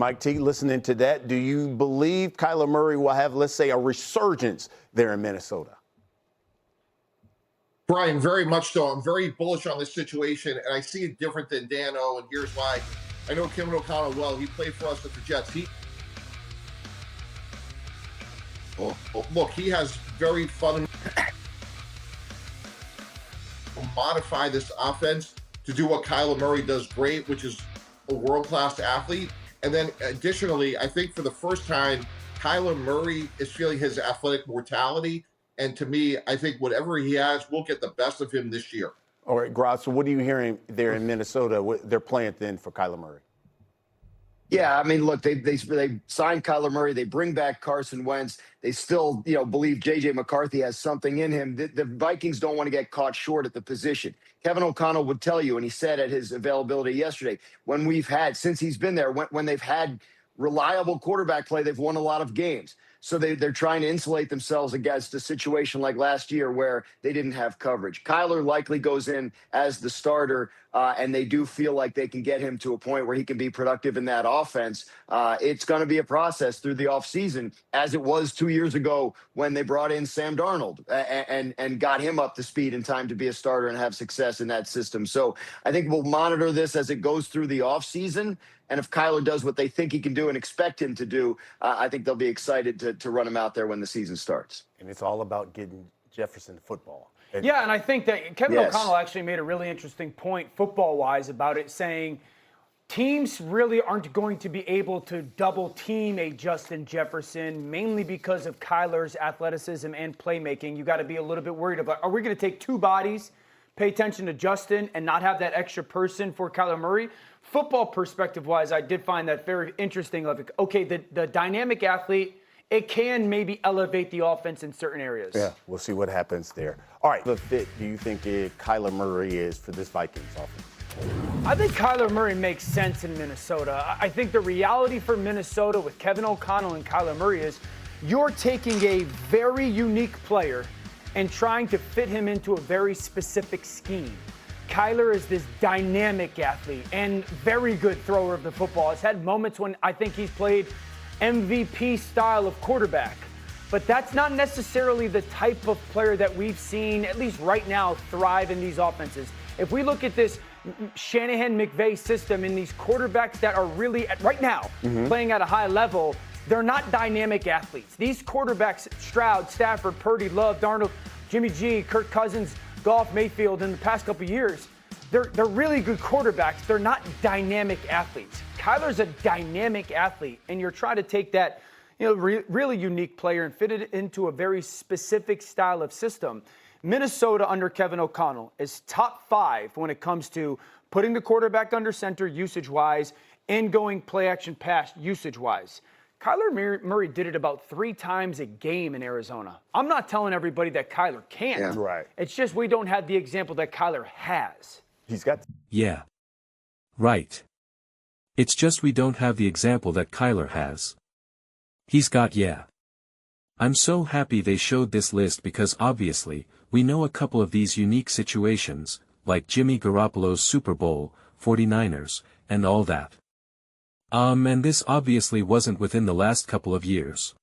Mike T, listening to that, do you believe Kyler Murray will have, let's say, a resurgence there in Minnesota? Brian, very much so. I'm very bullish on this situation, and I see it different than Dan O, and here's why. I know Kevin O'Connell well. He played for us at the Jets. Look, he has very fun modify this offense to do what Kyler Murray does great, which is a world-class athlete. And then additionally, I think for the first time, Kyler Murray is feeling his athletic mortality. And to me, I think whatever he has, we'll get the best of him this year. All right, Groff, so what are you hearing there in Minnesota? What they're playing then for Kyler Murray? Yeah, I mean, look, they signed Kyler Murray. They bring back Carson Wentz. They still, believe J.J. McCarthy has something in him. The Vikings don't want to get caught short at the position. Kevin O'Connell would tell you, and he said at his availability yesterday, since he's been there, when they've had reliable quarterback play, they've won a lot of games. So they're trying to insulate themselves against a situation like last year where they didn't have coverage. Kyler likely goes in as the starter, and they do feel like they can get him to a point where he can be productive in that offense. It's going to be a process through the offseason, as it was 2 years ago when they brought in Sam Darnold and got him up to speed in time to be a starter and have success in that system. So I think we'll monitor this as it goes through the offseason. And if Kyler does what they think he can do and expect him to do, I think they'll be excited to run him out there when the season starts. And it's all about getting Jefferson the football. Yeah, and I think that Kevin O'Connell actually made a really interesting point football-wise about it, saying teams really aren't going to be able to double-team a Justin Jefferson, mainly because of Kyler's athleticism and playmaking. You got to be a little bit worried about, are we going to take two bodies, pay attention to Justin, and not have that extra person for Kyler Murray? Football perspective-wise, I did find that very interesting. Like, okay, the dynamic athlete, it can maybe elevate the offense in certain areas. Yeah, we'll see what happens there. All right, the fit do you think Kyler Murray is for this Vikings offense? I think Kyler Murray makes sense in Minnesota. I think the reality for Minnesota with Kevin O'Connell and Kyler Murray is you're taking a very unique player and trying to fit him into a very specific scheme. Kyler is this dynamic athlete and very good thrower of the football. He's had moments when I think he's played MVP style of quarterback. But that's not necessarily the type of player that we've seen, at least right now, thrive in these offenses. If we look at this Shanahan-McVay system and these quarterbacks that are really, right now, playing at a high level, they're not dynamic athletes. These quarterbacks, Stroud, Stafford, Purdy, Love, Darnold, Jimmy G, Kirk Cousins, Goff, Mayfield, in the past couple of years, they're really good quarterbacks. They're not dynamic athletes. Kyler's a dynamic athlete, and you're trying to take that really unique player and fit it into a very specific style of system. Minnesota under Kevin O'Connell is top 5 when it comes to putting the quarterback under center usage-wise and going play-action pass usage-wise. Kyler Murray did it about 3 times a game in Arizona. I'm not telling everybody that Kyler can't. Yeah. Right. It's just we don't have the example that Kyler has. He's got... Yeah. Right. It's just we don't have the example that Kyler has. He's got I'm so happy they showed this list because obviously, we know a couple of these unique situations, like Jimmy Garoppolo's Super Bowl, 49ers, and all that. And this obviously wasn't within the last couple of years.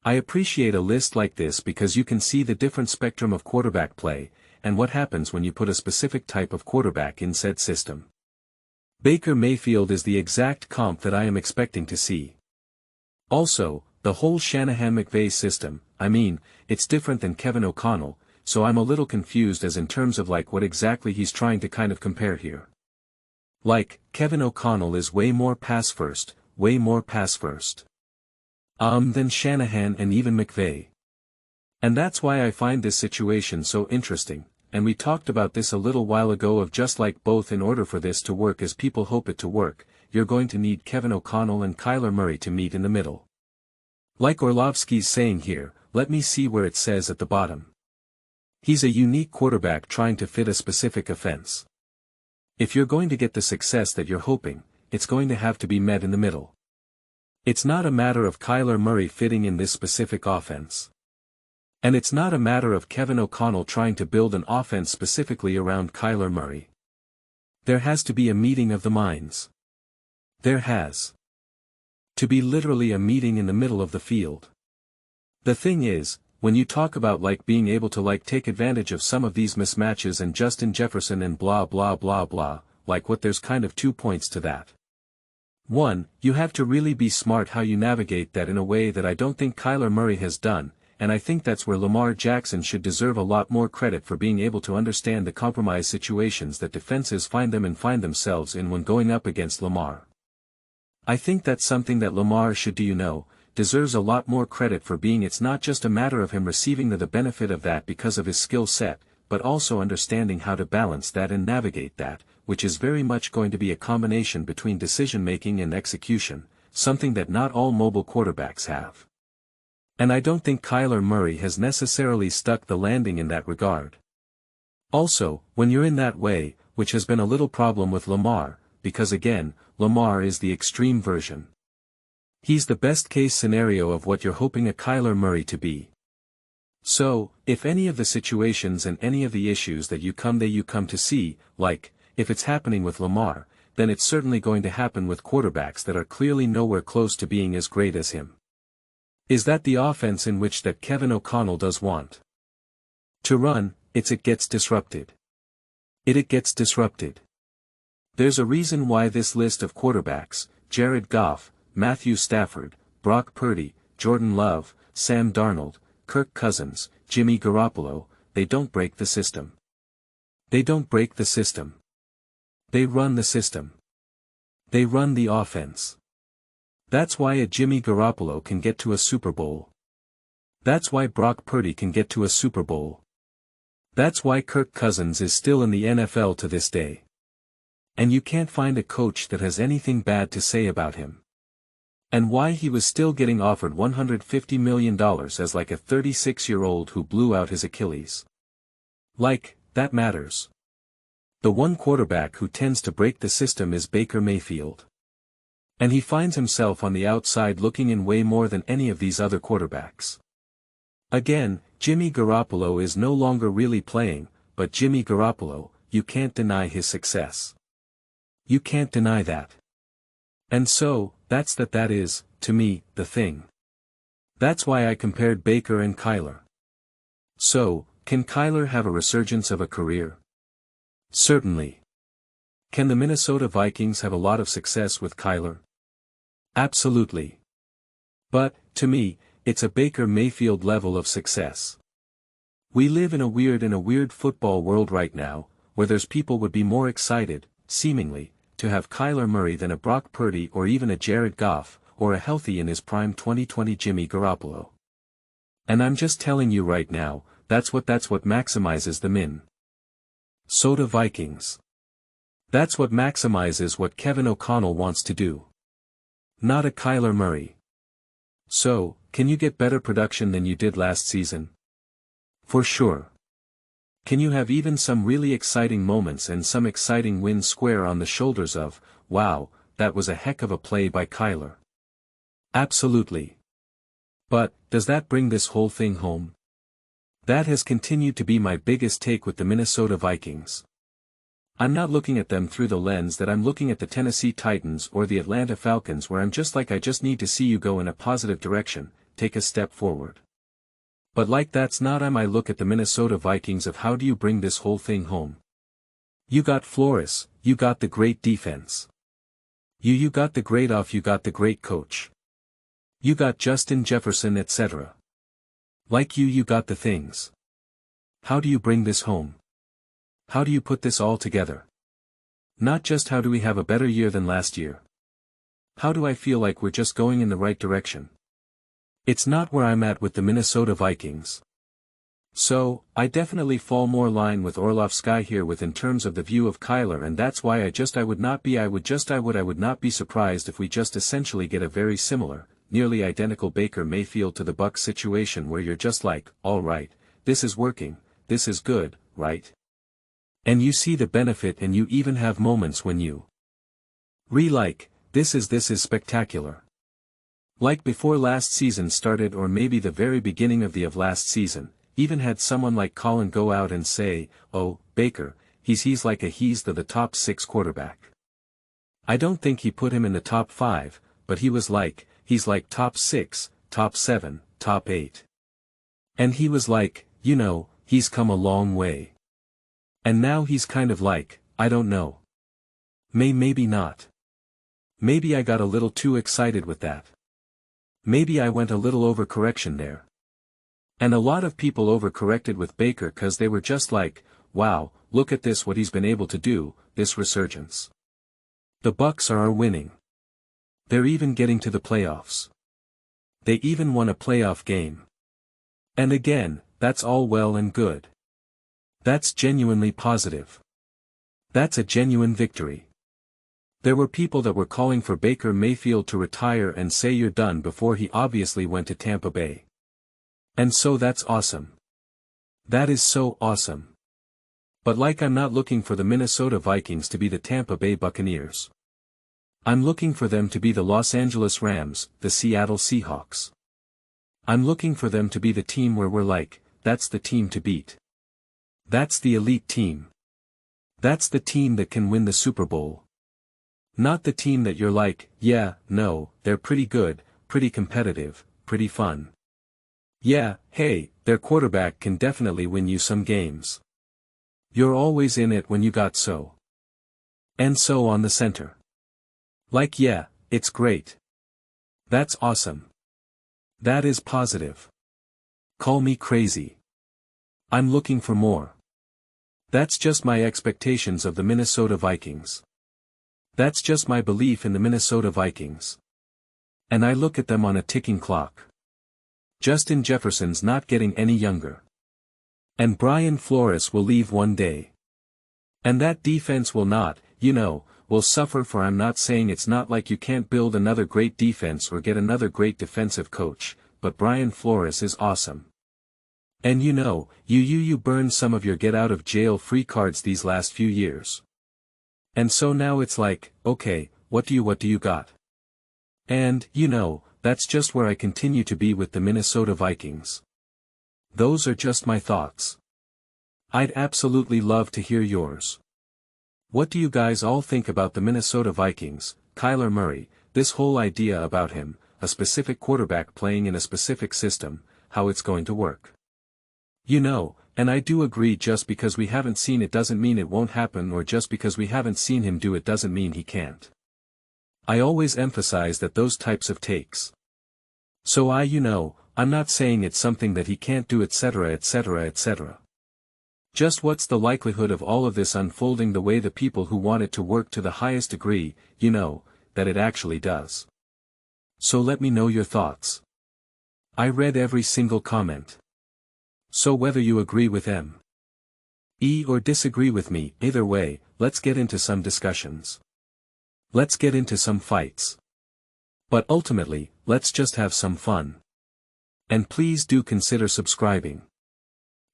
I appreciate a list like this because you can see the different spectrum of quarterback play, and what happens when you put a specific type of quarterback in said system. Baker Mayfield is the exact comp that I am expecting to see. Also, the whole Shanahan-McVay system, it's different than Kevin O'Connell, so I'm a little confused as in terms of like what exactly he's trying to kind of compare here. Like, Kevin O'Connell is way more pass first than Shanahan and even McVay. And that's why I find this situation so interesting, and we talked about this a little while ago of just like both in order for this to work as people hope it to work, you're going to need Kevin O'Connell and Kyler Murray to meet in the middle. Like Orlovsky's saying here, let me see where it says at the bottom. He's a unique quarterback trying to fit a specific offense. If you're going to get the success that you're hoping, it's going to have to be met in the middle. It's not a matter of Kyler Murray fitting in this specific offense. And it's not a matter of Kevin O'Connell trying to build an offense specifically around Kyler Murray. There has to be a meeting of the minds. There has. To be literally a meeting in the middle of the field. The thing is, when you talk about being able to take advantage of some of these mismatches and Justin Jefferson and blah blah blah blah, there's kind of 2 points to that. One, you have to really be smart how you navigate that in a way that I don't think Kyler Murray has done, and I think that's where Lamar Jackson should deserve a lot more credit for being able to understand the compromise situations that defenses find themselves in when going up against Lamar. I think that's something that Lamar should deserves a lot more credit for being. It's not just a matter of him receiving the benefit of that because of his skill set, but also understanding how to balance that and navigate that, which is very much going to be a combination between decision-making and execution, something that not all mobile quarterbacks have. And I don't think Kyler Murray has necessarily stuck the landing in that regard. Also, when you're in that way, which has been a little problem with Lamar, because again, Lamar is the extreme version. He's the best-case scenario of what you're hoping a Kyler Murray to be. So, if any of the situations and any of the issues that you come to see, if it's happening with Lamar, then it's certainly going to happen with quarterbacks that are clearly nowhere close to being as great as him. Is that the offense in which that Kevin O'Connell does want to run? It gets disrupted. It gets disrupted. There's a reason why this list of quarterbacks, Jared Goff, Matthew Stafford, Brock Purdy, Jordan Love, Sam Darnold, Kirk Cousins, Jimmy Garoppolo, they don't break the system. They don't break the system. They run the system. They run the offense. That's why a Jimmy Garoppolo can get to a Super Bowl. That's why Brock Purdy can get to a Super Bowl. That's why Kirk Cousins is still in the NFL to this day. And you can't find a coach that has anything bad to say about him. And why he was still getting offered $150 million as a 36-year-old who blew out his Achilles. That matters. The one quarterback who tends to break the system is Baker Mayfield. And he finds himself on the outside looking in way more than any of these other quarterbacks. Again, Jimmy Garoppolo is no longer really playing, but Jimmy Garoppolo, you can't deny his success. You can't deny that. And so, that is, to me, the thing. That's why I compared Baker and Kyler. So, can Kyler have a resurgence of a career? Certainly. Can the Minnesota Vikings have a lot of success with Kyler? Absolutely. But, to me, it's a Baker Mayfield level of success. We live in a weird football world right now, where there's people would be more excited, seemingly, to have Kyler Murray than a Brock Purdy or even a Jared Goff, or a healthy in his prime 2020 Jimmy Garoppolo. And I'm just telling you right now, that's what maximizes the Minnesota Vikings. That's what maximizes what Kevin O'Connell wants to do. Not a Kyler Murray. So, can you get better production than you did last season? For sure. Can you have even some really exciting moments and some exciting wins square on the shoulders of, wow, that was a heck of a play by Kyler? Absolutely. But, does that bring this whole thing home? That has continued to be my biggest take with the Minnesota Vikings. I'm not looking at them through the lens that I'm looking at the Tennessee Titans or the Atlanta Falcons, where I'm just I just need to see you go in a positive direction, take a step forward. But that's not how I look at the Minnesota Vikings of how do you bring this whole thing home. You got Flores, you got the great defense. You got the great you got the great coach. You got Justin Jefferson, etc. You got the things. How do you bring this home? How do you put this all together? Not just how do we have a better year than last year. How do I feel like we're just going in the right direction? It's not where I'm at with the Minnesota Vikings. So, I definitely fall more line with Orlovsky here in terms of the view of Kyler, and that's why I would not be surprised if we just essentially get a very similar, nearly identical Baker Mayfield to the Bucs situation where you're just alright, this is working, this is good, right? And you see the benefit, and you even have moments when you this is spectacular. Before last season started, or maybe the very beginning of last season, even had someone like Colin go out and say, oh, Baker, he's the top 6 quarterback. I don't think he put him in the top 5, but he's like top 6, top 7, top 8. And he was like, he's come a long way. And now he's kind of like, I don't know. Maybe not. Maybe I got a little too excited with that. Maybe I went a little overcorrection there. And a lot of people overcorrected with Baker cause they were just like, wow, look at this what he's been able to do, this resurgence. The Bucks are winning. They're even getting to the playoffs. They even won a playoff game. And again, that's all well and good. That's genuinely positive. That's a genuine victory. There were people that were calling for Baker Mayfield to retire and say you're done before he obviously went to Tampa Bay. And so that's awesome. That is so awesome. But like I'm not looking for the Minnesota Vikings to be the Tampa Bay Buccaneers. I'm looking for them to be the Los Angeles Rams, the Seattle Seahawks. I'm looking for them to be the team where we're like, that's the team to beat. That's the elite team. That's the team that can win the Super Bowl. Not the team that you're like, yeah, no, they're pretty good, pretty competitive, pretty fun. Yeah, hey, their quarterback can definitely win you some games. You're always in it when you got so. And so on the center. Like yeah, it's great. That's awesome. That is positive. Call me crazy. I'm looking for more. That's just my expectations of the Minnesota Vikings. That's just my belief in the Minnesota Vikings. And I look at them on a ticking clock. Justin Jefferson's not getting any younger. And Brian Flores will leave one day. And that defense will not, will suffer for I'm not saying it's not like you can't build another great defense or get another great defensive coach, but Brian Flores is awesome. And you burned some of your get out of jail free cards these last few years. And so now it's like, okay, what do you got? And, that's just where I continue to be with the Minnesota Vikings. Those are just my thoughts. I'd absolutely love to hear yours. What do you guys all think about the Minnesota Vikings, Kyler Murray, this whole idea about him, a specific quarterback playing in a specific system, how it's going to work? And I do agree just because we haven't seen it doesn't mean it won't happen or just because we haven't seen him do it doesn't mean he can't. I always emphasize that those types of takes. So I'm not saying it's something that he can't do etc. etc. etc. Just what's the likelihood of all of this unfolding the way the people who want it to work to the highest degree, that it actually does. So let me know your thoughts. I read every single comment. So whether you agree with me or disagree with me, either way, let's get into some discussions. Let's get into some fights. But ultimately, let's just have some fun. And please do consider subscribing.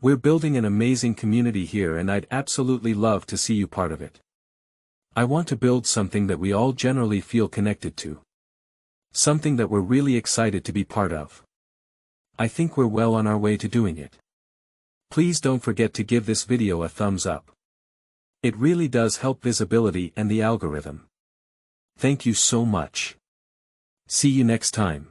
We're building an amazing community here and I'd absolutely love to see you part of it. I want to build something that we all generally feel connected to. Something that we're really excited to be part of. I think we're well on our way to doing it. Please don't forget to give this video a thumbs up. It really does help visibility and the algorithm. Thank you so much. See you next time.